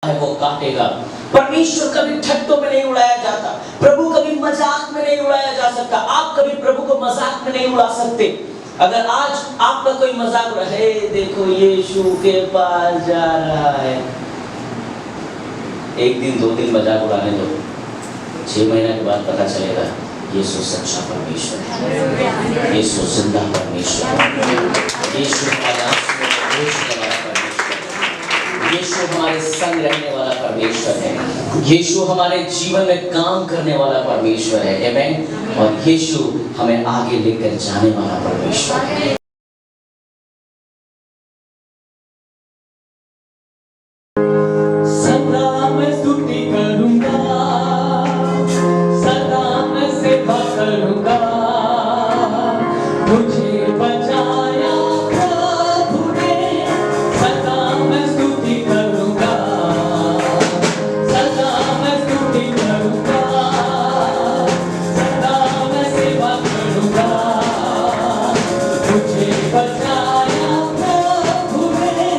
है वो काटेगा। परमेश्वर कभी ठट्टों में नहीं उड़ाया जाता, प्रभु कभी मजाक में नहीं उड़ाया जा सकता। आप कभी प्रभु को मजाक में नहीं उड़ा सकते। अगर आज आपका कोई मजाक रहे, देखो यीशु के पास जा रहा है, एक दिन दो दिन मजाक उड़ाने दो, 6 महीने के बाद पता चलेगा यीशु सच्चा परमेश्वर है, यीशु जिंदा परमेश्वर है, यीशु यीशु हमारे संग रहने वाला परमेश्वर है, यीशु हमारे जीवन में काम करने वाला परमेश्वर है। आमीन। और यीशु हमें आगे लेकर जाने वाला परमेश्वर है। सदा मैं स्तुति करूंगा, सदा मैं सेवा करूंगा, मुझे बचाया प्रभु ने। सदा मैं स्तुति करूंगा, सदा मैं स्तुति करूंगा, सदा मैं सेवा करूंगा, मुझे बचाया प्रभु ने।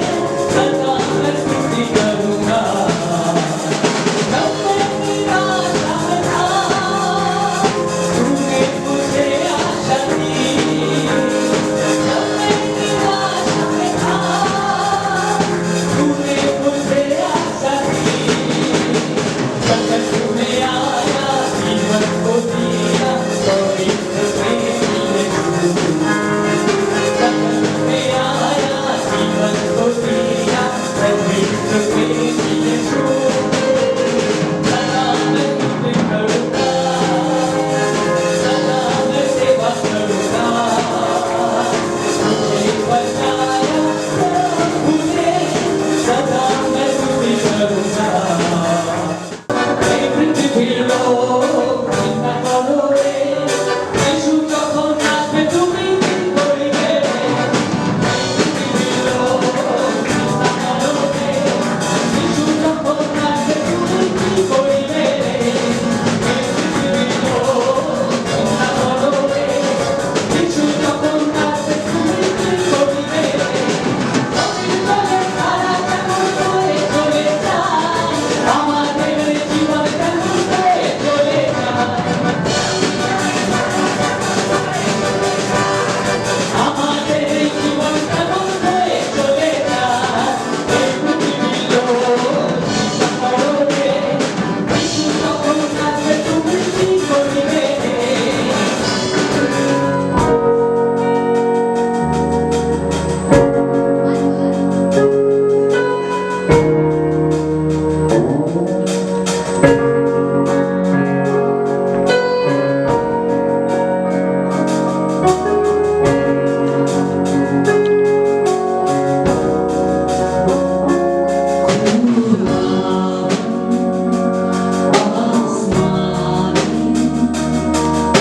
सदा मैं स्तुति करूंगा। जब मैं निराशा में था, तूने मुझे आशा दी। जब मैं निराशा में था, तूने मुझे आशा दी। जब तूने आया जीवन को दिया, पवित्र प्रेमी यीशु। जब तूने आया जीवन को दिया, पवित्र प्रेमी यीशु। सदा मैं स्तुति करूंगा, सदा मैं सेवा करूंगा, मुझे बचाया प्रभु ने। सदा मैं स्तुति करूंगा। हे पृथ्वी लोक चिंता करो रे, यीशु যখন আসবে তুমি কি করিবে। हे पृथ्वी लोक চিন্তা করো রে, यीशु যখন আসবে তুমি কি করিবে। हे पृथ्वी लोक চিন্তা করো রে, यीशु যখন আসবে তুমি কি করিবে। নদীর জলে তারা যেমন বয়ে চলে যায়, আমাদের জীবন তেমন বয়ে চলে যায়। আমাদের জীবন তেমন বয়ে চলে যায়। এই পৃথিবীর লোক চিন্তা করো রে, যিশু যখন আসবে তুমি কি করিবে।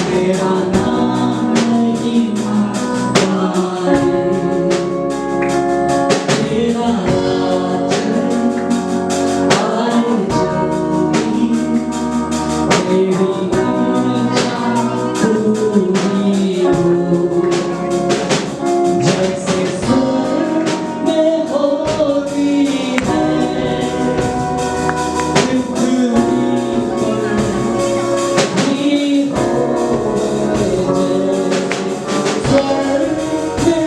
तेरा नाम नहीं मारे, तेरा राज्य आए जल्दी, तेरी इच्छा पूरी हो। जैसे स्वर्ग में होती है, पृथ्वी पर भी हो। स्वर्ग में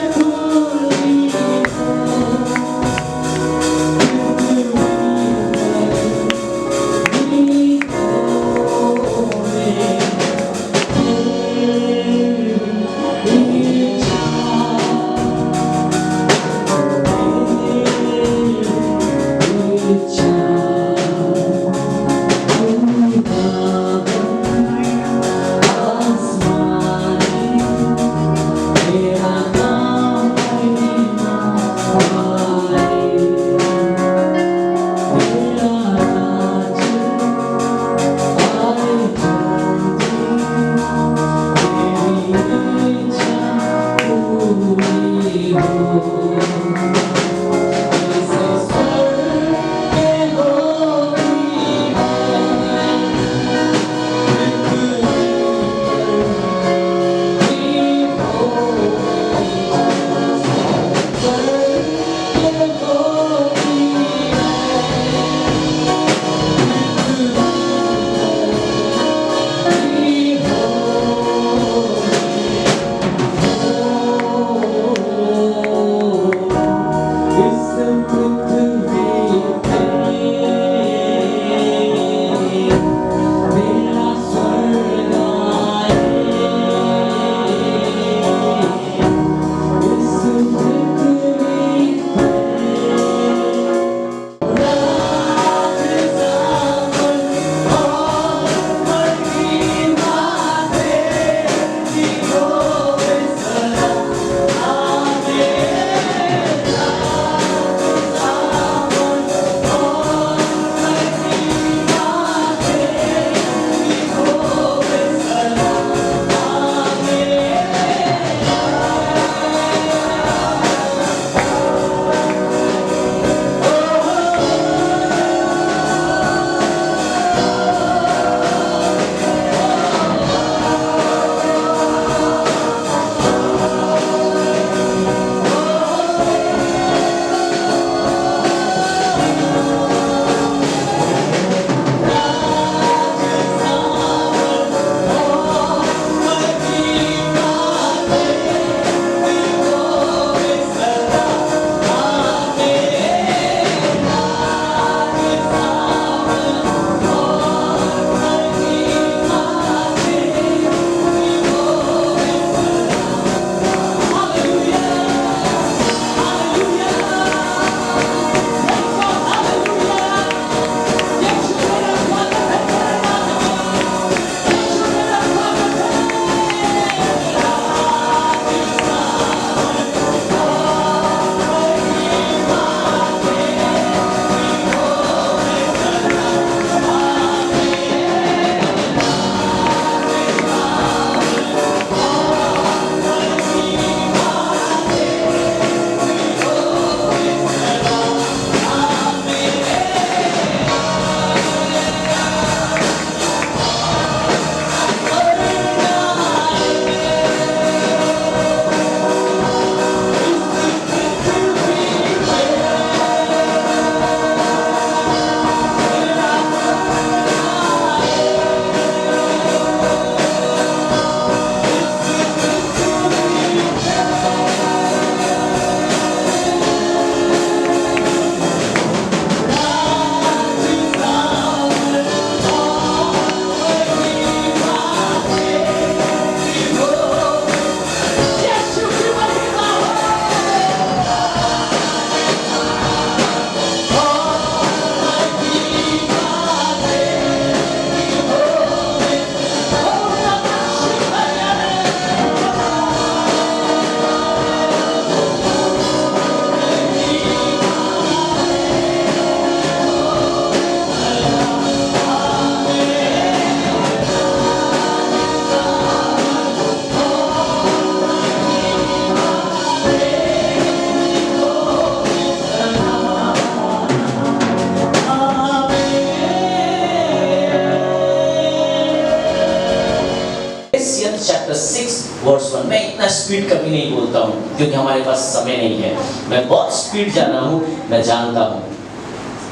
वर्स 1। मैं इतना स्पीड कभी नहीं बोलता हूँ क्योंकि हमारे पास समय नहीं है। मैं बहुत स्पीड जा रहा हूँ, मैं जानता हूँ।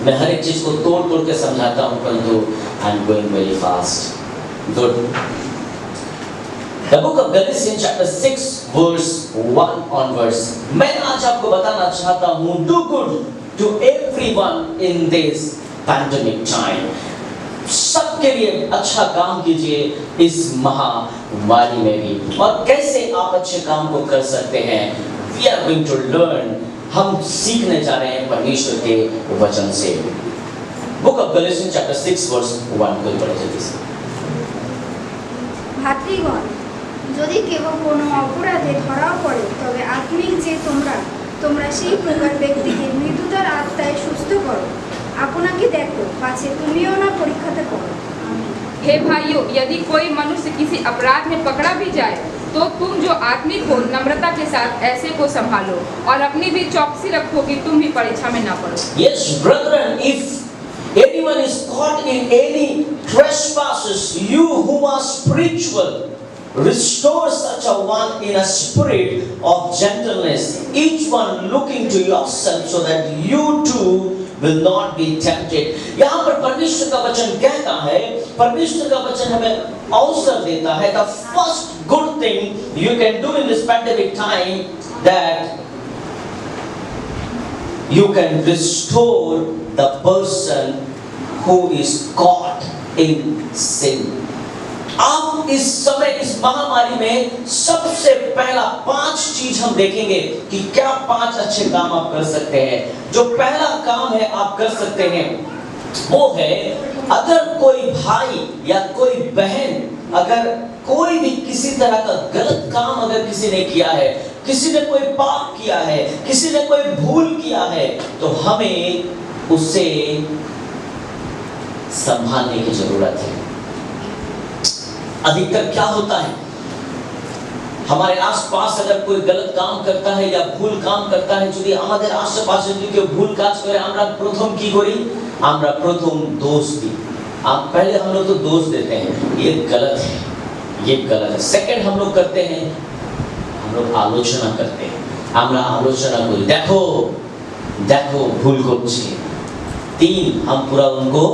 मैं हर एक चीज को तोड़ तोड़ के समझाता हूँ, परंतु I am going very fast. Good. The book of Galatians chapter 6 verse 1 onwards. मैं आज आपको बताना चाहता हूँ, do good to everyone in this pandemic time. सबके लिए अच्छा काम कीजिए इस महामारी में भी। और कैसे आप अच्छे काम को कर सकते हैं, we are going to learn। हम सीखने जा रहे हैं परमेश्वर के वचन से। Book of Galatians chapter 6 verse 1 को पढ़े जल्दी से। ভাতৃগণ, যদি কেহ কোনো অপরাধে ধরা পড়ে, তবে আত্মিক যে তোমরা সেই প্রকার ব্যক্তিকে মৃত্যুতার আত্মায় সুস্থ করো। আপনাকে দেখো, পাছে তুমিও না পরীক্ষাতে পড়ো। हे भाइयों, यदि कोई मनुष्य किसी अपराध में पकड़ा भी जाए, तो तुम जो आत्मिक हो नम्रता के साथ ऐसे को संभालो और अपनी भी चौकसी रखो कि तुम भी परीक्षा में ना पड़ो। Yes, brethren, if anyone is caught in any trespasses, you who are spiritual, restore such a one in a spirit of gentleness, each one looking to yourself, so that you too will not be tempted। यहाँ पर परमेश्वर का वचन कहता है, परमेश्वर का वचन हमें अवसर देता है। The first good thing you can do in this pandemic time, that you can restore the person who is caught in sin। आप इस समय इस महामारी में सबसे पहला 5 चीज हम देखेंगे कि क्या 5 अच्छे काम आप कर सकते हैं। जो पहला काम है आप कर सकते हैं वो है, अगर कोई भाई या कोई बहन अगर कोई भी किसी तरह का गलत काम अगर किसी ने किया है, किसी ने कोई पाप किया है, किसी ने कोई भूल किया है, तो हमें उसे संभालने की जरूरत है। अधिकतर क्या होता है, हमारे आसपास अगर कोई गलत काम करता है या भूल काम करता है, যদি আমাদের আশেপাশে যদি কেউ ভুল কাজ করে, আমরা প্রথম কি করি, আমরা প্রথম দোষ দিই। आप पहले हम लोग तो दोष देते हैं, ये गलत है, ये गलत है। सेकंड हम लोग करते हैं, हम लोग आलोचना करते हैं, আমরা आलोचना করি, দেখো দেখো ভুল করছে। 3 हम पूरा उनको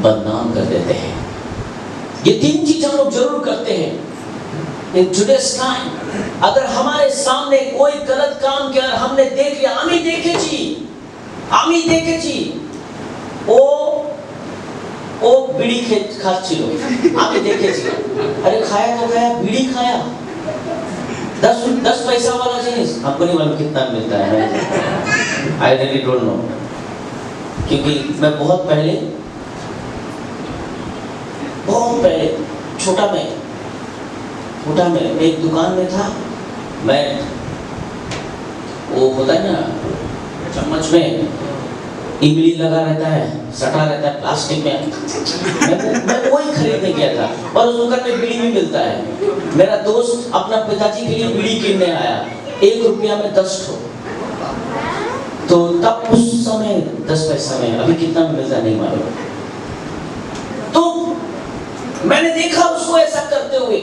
बदनाम कर देते हैं। ये 3 चीज हम लोग जरूर करते हैं in today's time। अगर हमारे सामने कोई गलत काम किया, हमने देख लिया, আমি দেখেছি ও बीड़ी खाচ্ছিল, আমি দেখেছি। अरे खाया तो खाया, बीड़ी खाया, 10 पैसा वाला जिनिस, हमको नहीं मालूम कितना मिलता है, आई रियली डोंट नो। क्योंकि मैं बहुत पहले छोटा में एक दुकान में था। मैं वो होता है ना चम्मच में इमली लगा रहता है, सटा रहता है प्लास्टिक में, मैं वही खरीदने गया था। और उस दुकान में बीड़ी भी मिलता है। मेरा दोस्त अपना पिताजी के लिए बीड़ी किनने आया, 1 रुपया में 10 ठो। तो तब उस समय 10 पैसा में, अभी कितना मिलता नहीं मालूम। तो मैंने देखा उसको ऐसा करते हुए,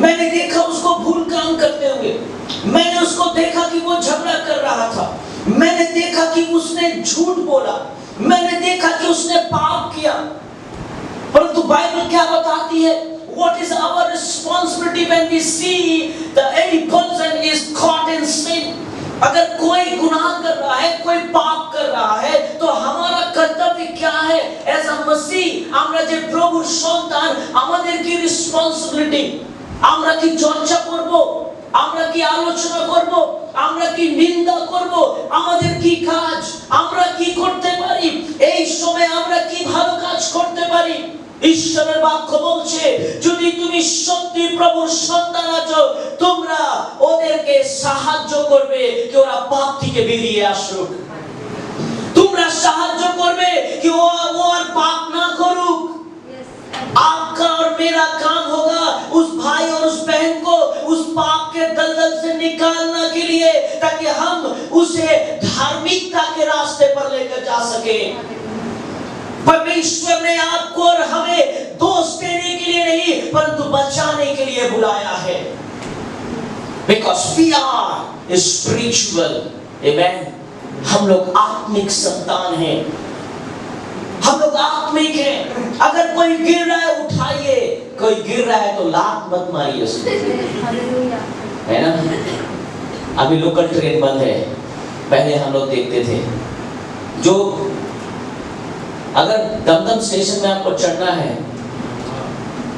मैंने देखा उसको भूल काम करते हुए, मैंने उसको देखा कि वो झगड़ा कर रहा था, मैंने देखा कि उसने झूठ बोला, मैंने देखा कि उसने पाप किया। परंतु बाइबल क्या बताती है, what is our responsibility when we see that any person is caught in sin। अगर कोई गुनाह कर रहा है, कोई पाप कर रहा है, तो हमारा कर्तव्य क्या है एज अ मसीह, আমরা যে প্রভুর সন্তান, আমাদের কি রেসপন্সিবিলিটি, আমরা কি চর্চা করব, আমরা কি আলোচনা করব, আমরা কি নিন্দা করব, আমাদের কি কাজ, আমরা কি করতে পারি, এই সময় আমরা কি ভালো কাজ করতে পারি। ঈশ্বরের বাক্য বলছে, যদি তুমি সত্যি প্রভুর সন্তান আছো, তোমরা ওদেরকে সাহায্য করবে कि ওরা পাপ থেকে বেরিয়ে আসুক। তোমরা সাহায্য করবে कि वो और पाप ना करूक। आपका और मेरा काम होगा उस भाई और उस बहन को उस पाप के दलदल से निकालने के लिए, ताकि हम उसे धार्मिकता के रास्ते पर लेकर जा सके। परमेश्वर ने आपको और हमें दोष देने के लिए नहीं परंतु बचाने के लिए बुलाया है। Because we are spiritual, amen। हम लोग आत्मिक संतान हैं, हम लोग आत्मिक हैं। अगर कोई गिर रहा है उठाइए, कोई गिर रहा है तो लात मत मारिए उसको, है ना। अभी लोकल ट्रेन बंद है, पहले हम लोग देखते थे जो अगर दमदम स्टेशन में आपको चढ़ना है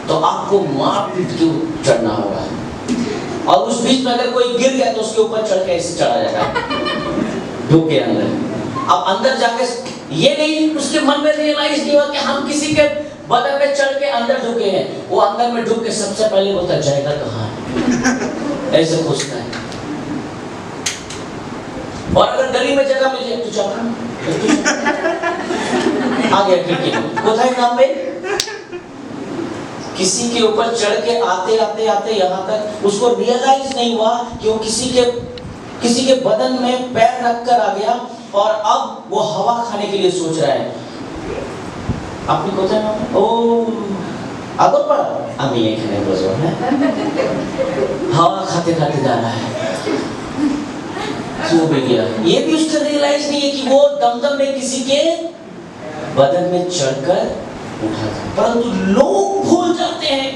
तो आपको मार पीट के चढ़ना होगा, और उस बीच में अगर कोई गिर गया तो उसके ऊपर चढ़ के ऐसे चढ़ा जाता है ढूंढ के अंदर। अब अंदर जाके ये नहीं, उसके मन में रियलाइज नहीं हुआ कि हम किसी के बदन में चढ़ के अंदर ढुके हैं। वो अंदर में ढुक के सबसे पहले बोलता जाएगा कहाँ है, ऐसे पूछता है। और अगर गली में जगह मिल जाए तो चढ़ा आ गया खिड़की में, कोথায় नामবে? किसी के ऊपर चढ़ के आते आते आते यहाँ तक उसको रियलाइज नहीं हुआ कि वो किसी के बदन में पैर रख कर आ गया, और अब वो हवा खाने के लिए सोच रहा है। आपने कोথায় नाम? ओ आगोर पड़ा আমি এখানে বসবো, है हवा खाते खाते जा रहा है, सो भी गया। ये भी उसका रियलाइज नहीं है कि वो दमदम में किसी के बदन में चढ़कर उठा था। परंतु लोग भूल जाते हैं।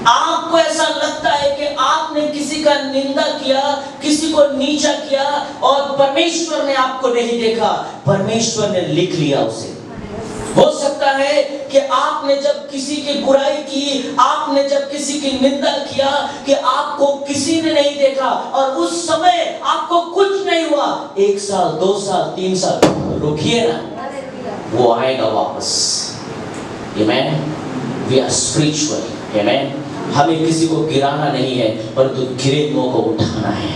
आपको ऐसा लगता है कि आपने किसी का निंदा किया, किसी को नीचा किया, और परमेश्वर ने आपको नहीं देखा, परमेश्वर ने लिख लिया उसे। हो सकता है कि आपने जब किसी की बुराई की, आपने जब किसी की निंदा किया कि आपको किसी ने नहीं देखा, और उस समय आपको कुछ नहीं हुआ। 1 साल 2 साल 3 साल रुकिए ना, वो आएगा वापस। Amen। We are spiritual, Amen। हमें किसी को गिराना नहीं है परंतु गिरे हुओं को उठाना है,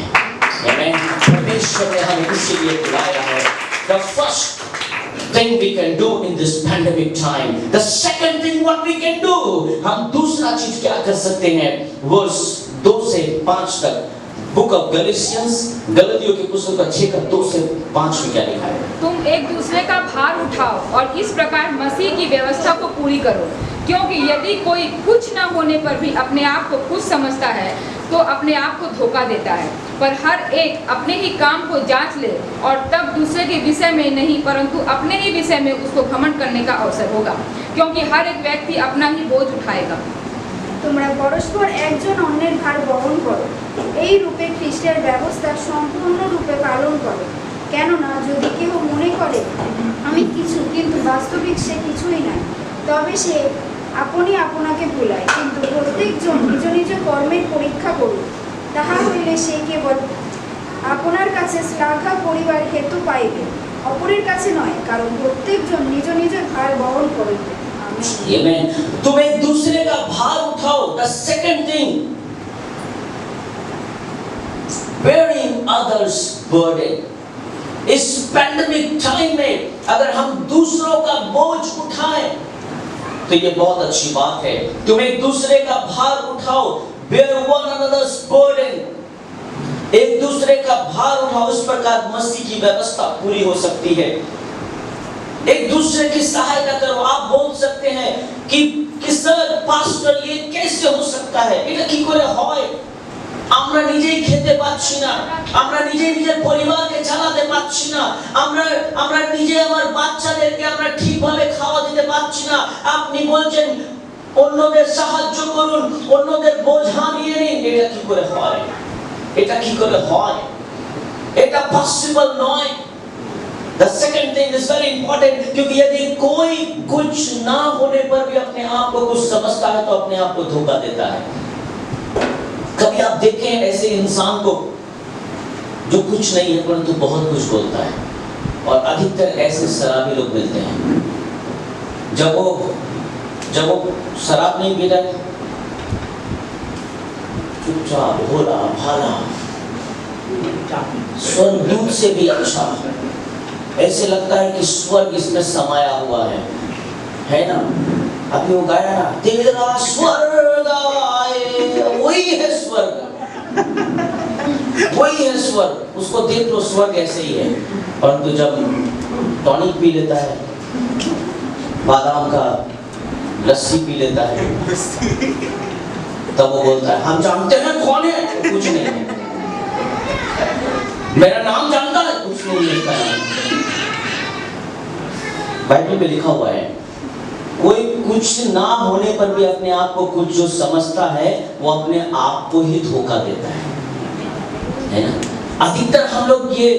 Amen। परमेश्वर ने हमें इसीलिए बुलाया है। The first thing we can do in this pandemic time, the second thing what we can do, हम दूसरा चीज क्या कर सकते हैं? वर्स 2 से 5 तक बुक ऑफ गैलेशियंस, गलतियों की पुस्तक 6 का 2 से 5 में क्या लिखा है? तुम एक दूसरे का भार उठाओ और इस प्रकार मसीह की व्यवस्था को पूरी करो, क्योंकि यदि कोई कुछ न होने पर भी अपने आप को कुछ समझता है तो अपने आप को धोखा देता है। पर हर एक अपने ही काम को जांच ले, और तब दूसरे के विषय में नहीं परंतु अपने ही विषय में उसको घमंड करने का अवसर होगा, क्योंकि हर एक व्यक्ति अपना ही बोझ उठाएगा। তোমরা পরস্পর একজন অন্যের ভার বহন করো, এই রূপে খ্রিস্টের ব্যবস্থা সম্পূর্ণরূপে পালন করো। কেননা যদি কেউ মনে করে আমি কিছু কিন্তু বাস্তবিক সে কিছুই নয়, তবে সে আপনি আপনাকে ভুলায়। কিন্তু প্রত্যেকজন নিজ নিজ কর্মের পরীক্ষা করুন, তাহা হইলে সে কেবল আপনার কাছে শ্লাঘা করিবার হেতু পাইবে, অপরের কাছে নয়, কারণ প্রত্যেকজন নিজ নিজ ভার বহন করিবে। Amen। तुम एक दूसरे का भार उठाओ। The second thing, bearing others' burden। इस पैंडेमिक टाइम में अगर हम दूसरों का बोझ उठाएं तो ये बहुत अच्छी बात है। तुम एक दूसरे का भार उठाओ, bear one another's burden। एक दूसरे का भार उठाओ, इस प्रकार मसीह की व्यवस्था पूरी हो सकती है। एक दूसरे की सहायता करो। आप बोल सकते हैं कि सर पास्टर ये कैसे हो सकता है, এটা কি করে হয়? আমরা নিজেই খেতে পাচ্ছি না, আমরা নিজেই নিজের পরিবারকে চালাতে পাচ্ছি না, আমরা নিজে আমার বাচ্চাদেরকে আমরা ঠিকভাবে খাওয়া দিতে পাচ্ছি না। আপনি বলছেন অন্যদের সাহায্য করুন, অন্যদের বোঝা নিয়ে নিন। এটা কি করে হয়? এটা কি করে হয়? এটা পসিবল নয়। The second thing is very important, क्योंकि यदि कोई कुछ ना होने पर भी अपने आप को कुछ समझता है तो अपने आप को धोखा देता है। कभी आप देखें ऐसे इंसान को जो कुछ नहीं है परंतु बहुत कुछ बोलता है, और अधिकतर ऐसे शराबी लोग मिलते हैं। जब वो शराब नहीं पी रहा, चुपचाप भोला भाला स्वर्गदूत से भी अच्छा, ऐसे लगता है कि स्वर्ग इसमें समाया हुआ है ना। अभी वो गाया ना, तेरा स्वर्ग आए, वही है स्वर्ग, वही है स्वर्ग। उसको देख लो, स्वर्ग ऐसे ही है। परंतु जब टॉनिक पी लेता है बादाम का लस्सी पी लेता है, तब वो बोलता है हम जानते हैं कौन है, कुछ नहीं है। मेरा नाम जानता है, कुछ नहीं लिखता है। बाइबल में लिखा हुआ है कोई कुछ ना होने पर भी अपने आप को कुछ जो समझता है वो अपने आप को ही धोखा देता है ना। अधिकतर हम लोग ये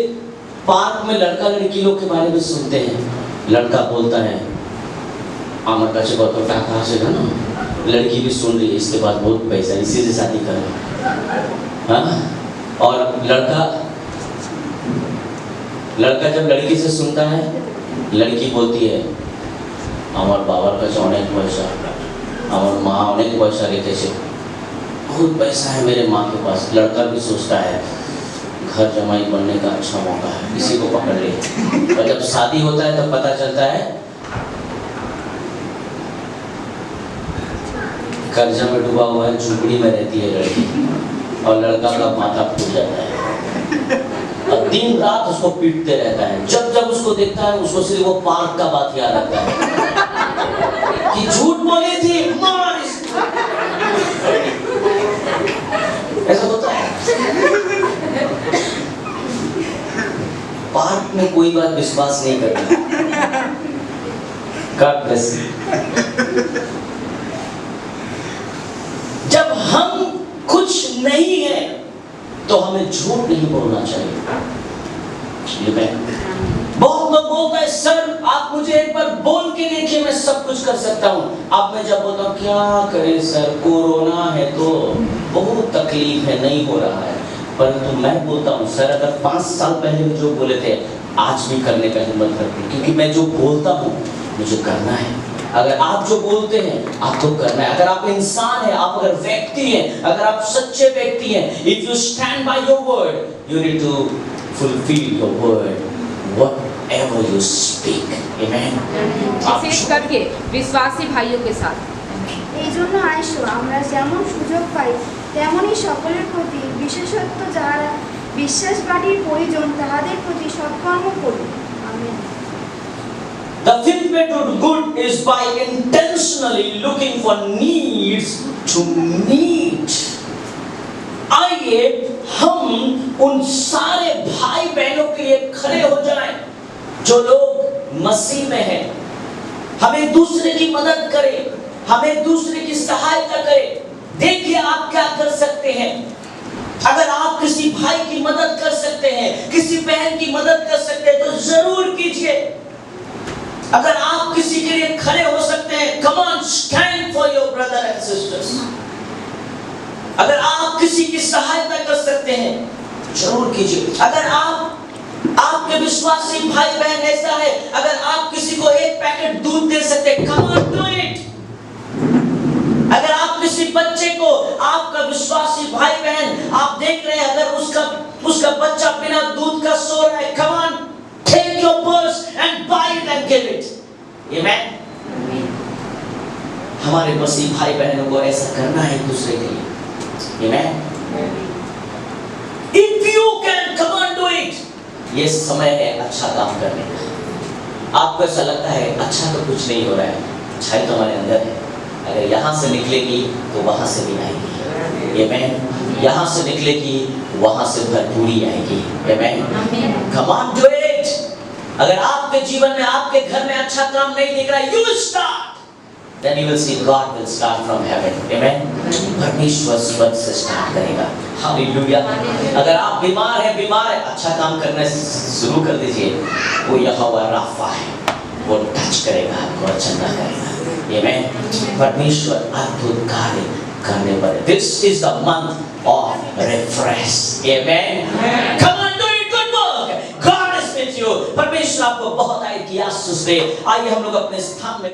पार्क में लड़का लड़की लोग के बारे में सुनते हैं। लड़का बोलता है आमर का चुका तो कहाँ से ना, लड़की भी सुन रही है इसके बाद बहुत पैसा, इसी से शादी करें। हाँ, और लड़का जब लड़की से सुनता है, लड़की बोलती है আমার বাবার কাছে অনেক পয়সা, আমার মা অনেক পয়সা রেখেছে, बहुत पैसा है मेरे माँ के पास। लड़का भी सोचता है घर जमाई बनने का अच्छा मौका है, किसी को पकड़ ले। और जब शादी होता है तब पता चलता है कर्जा में डूबा हुआ है, झुपड़ी में रहती है लड़की, और लड़का का माथा फूट जाता है और दिन रात उसको पीटते रहता है। जब जब उसको देखता है उसको सिर्फ वो पार्क का बात याद आता है कि झूठ बोली थी, मार इसको। ऐसा होता है। पार्क में कोई बात विश्वास नहीं करता। God bless you। जब हम कुछ नहीं है तो हमें झूठ नहीं बोलना चाहिए। बहुत लोग बोलते हैं सर आप मुझे एक बार बोल के देखिए मैं सब कुछ कर सकता हूँ। आप मैं जब बोलता हूँ क्या करें सर, कोरोना है तो बहुत तकलीफ है, नहीं हो रहा है। परंतु मैं बोलता हूँ सर अगर 5 साल पहले में जो बोले थे आज भी करने का हिम्मत करते, क्योंकि मैं जो बोलता हूँ मुझे करना है। अगर आप जो बोलते हैं आपको करना है। अगर आप इंसान हैं, आप अगर व्यक्ति हैं, अगर आप सच्चे व्यक्ति हैं, if you stand by your word, you need to fulfill your word, whatever you speak. Amen. विशेष करके विश्वासी भाइयों के साथ। এই জন্য আইসো আমরা যেমন সুযোগ পাই তেমনই সকলের প্রতি, বিশেষত যারা বিশ্বাস বাড়ির প্রয়োজন তাহাদের প্রতি সৎকর্ম করি। Amen. The fifth way to do good is by intentionally looking for needs to meet. आइए हम उन सारे भाई बहनों के लिए खड़े हो जाएं जो लोग मसीह में हैं। हमें दूसरे की मदद करें, हमें दूसरे की सहायता करें। देखिए आप क्या कर सकते हैं। अगर आप किसी भाई की मदद कर सकते हैं, किसी बहन की मदद कर सकते हैं तो जरूर कीजिए। अगर आप किसी के लिए खड़े हो सकते हैं, come on, stand for your brother and sisters। अगर आप किसी की सहायता कर सकते हैं जरूर कीजिए। अगर आपके विश्वासी भाई बहन ऐसा है, अगर आप किसी को 1 पैकेट दूध दे सकते हैं, come on, do it। अगर आप किसी बच्चे को, आपका विश्वासी भाई बहन आप देख रहे हैं अगर उसका बच्चा बिना दूध का सो रहा है, come on, take your purse and buy it and give it। Amen। हमारे मसीह भाई बहनों को ऐसा करना है दूसरे के लिए। Amen। If you can, come on, do it। ये समय है अच्छा काम करने का। आपको ऐसा लगता है अच्छा तो कुछ नहीं हो रहा है, अच्छाई तो हमारे अंदर है। अगर यहाँ से निकलेगी तो वहाँ से भी आएगी। Amen। यहाँ से निकलेगी वहाँ से भरपूरी आएगी। Amen। Come on, do it। अगर आपके जीवन में, आपके घर में अच्छा काम नहीं दिख रहा है, you start। Then you will see God will start from heaven. Amen। परमेश्वर स्वर्ग से स्टार्ट करेगा। Hallelujah। अगर आप बीमार है, अच्छा काम करना शुरू कर दीजिए। वो यहोवा राफा है, वो टच करेगा आपको, चंगा करेगा। Amen। परमेश्वर अद्भुत कार्य करने पर। This is the month of refresh। Amen। Come on, do it, good work। God is with you। परमेश्वर आपको बहुत आशीष दे। आइए हम लोग अपने स्थान में